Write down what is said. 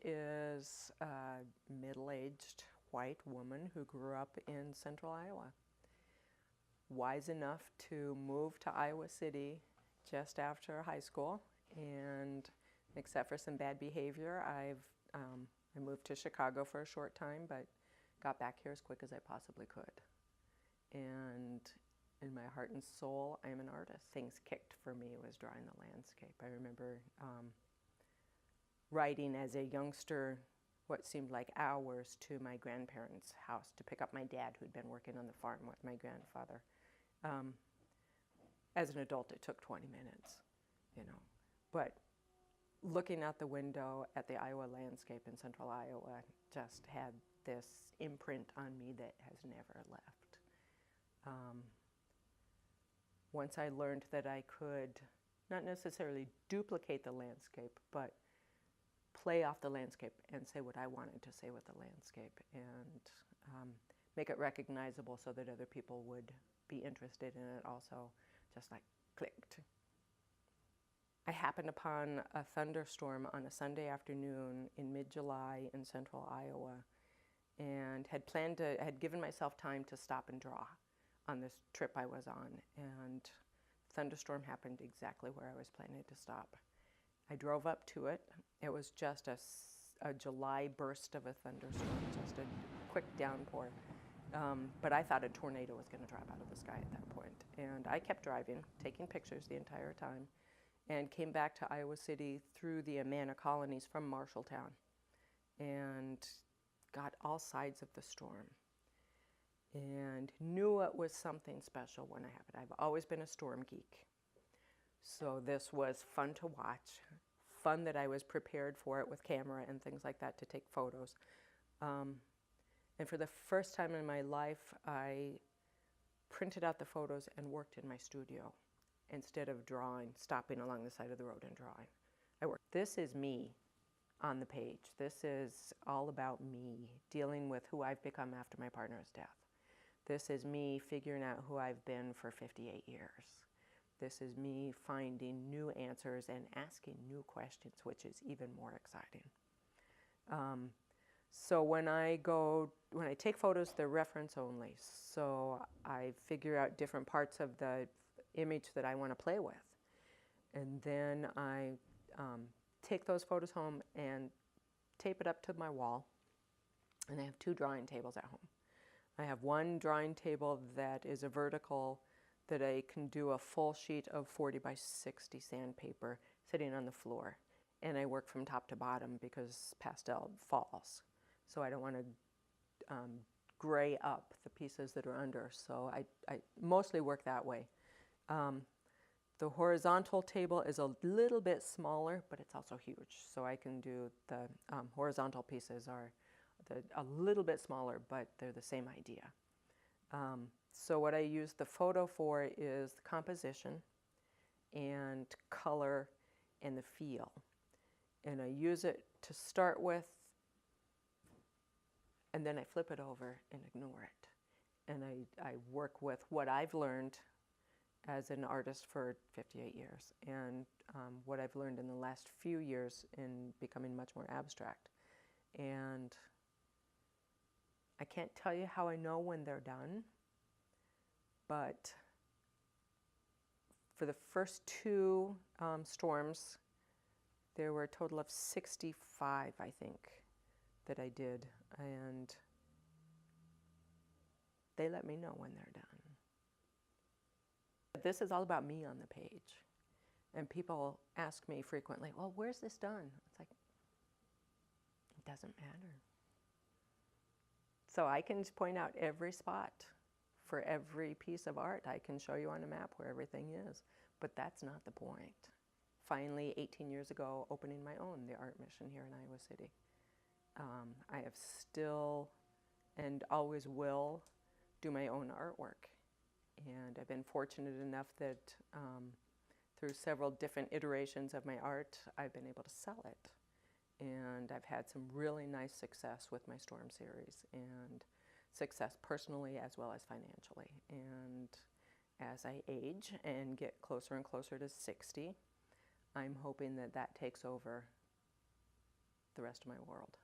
is a middle-aged white woman who grew up in central Iowa. Wise enough to move to Iowa City just after high school, and except for some bad behavior, I moved to Chicago for a short time, but got back here as quick as I possibly could. And in my heart and soul, I am an artist. Things kicked for me was drawing the landscape. I remember riding as a youngster what seemed like hours to my grandparents' house to pick up my dad, who'd been working on the farm with my grandfather. As an adult, it took 20 minutes, you know. But looking out the window at the Iowa landscape in central Iowa just had this imprint on me that has never left. Once I learned that I could not necessarily duplicate the landscape, but play off the landscape and say what I wanted to say with the landscape, and make it recognizable so that other people would be interested in it also, just like clicked. I happened upon a thunderstorm on a Sunday afternoon in mid-July in central Iowa, and had given myself time to stop and draw on this trip I was on, and the thunderstorm happened exactly where I was planning to stop. I drove up to it. It was just a July burst of a thunderstorm, just a quick downpour. But I thought a tornado was going to drop out of the sky at that point. And I kept driving, taking pictures the entire time, and came back to Iowa City through the Amana colonies from Marshalltown, and got all sides of the storm. And knew it was something special when it happened. I've always been a storm geek. So this was fun to watch, fun that I was prepared for it with camera and things like that to take photos. And for the first time in my life, I printed out the photos and worked in my studio instead of drawing, stopping along the side of the road and drawing. This is me on the page. This is all about me, dealing with who I've become after my partner's death. This is me figuring out who I've been for 58 years. This is me finding new answers and asking new questions, which is even more exciting. So when I take photos, they're reference only. So I figure out different parts of the image that I want to play with. And then I take those photos home and tape it up to my wall. And I have 2 drawing tables at home. I have one drawing table that is a vertical that I can do a full sheet of 40 by 60 sandpaper sitting on the floor. And I work from top to bottom because pastel falls. So I don't want to gray up the pieces that are under. So I mostly work that way. The horizontal table is a little bit smaller, but it's also huge. So I can do the horizontal pieces are a little bit smaller, but they're the same idea. So what I use the photo for is the composition and color and the feel. And I use it to start with, and then I flip it over and ignore it. And I work with what I've learned as an artist for 58 years and what I've learned in the last few years in becoming much more abstract. And I can't tell you how I know when they're done, but for the first 2 storms, there were a total of 65, I think, that I did, and they let me know when they're done. This is all about me on the page, and people ask me frequently, well, where's this done? It's like, it doesn't matter. So I can point out every spot for every piece of art. I can show you on a map where everything is, but that's not the point. Finally, 18 years ago, opening my own, the Art Mission here in Iowa City. I have still and always will do my own artwork. And I've been fortunate enough that through several different iterations of my art, I've been able to sell it. And I've had some really nice success with my Storm series, and success personally as well as financially. And as I age and get closer and closer to 60, I'm hoping that that takes over the rest of my world.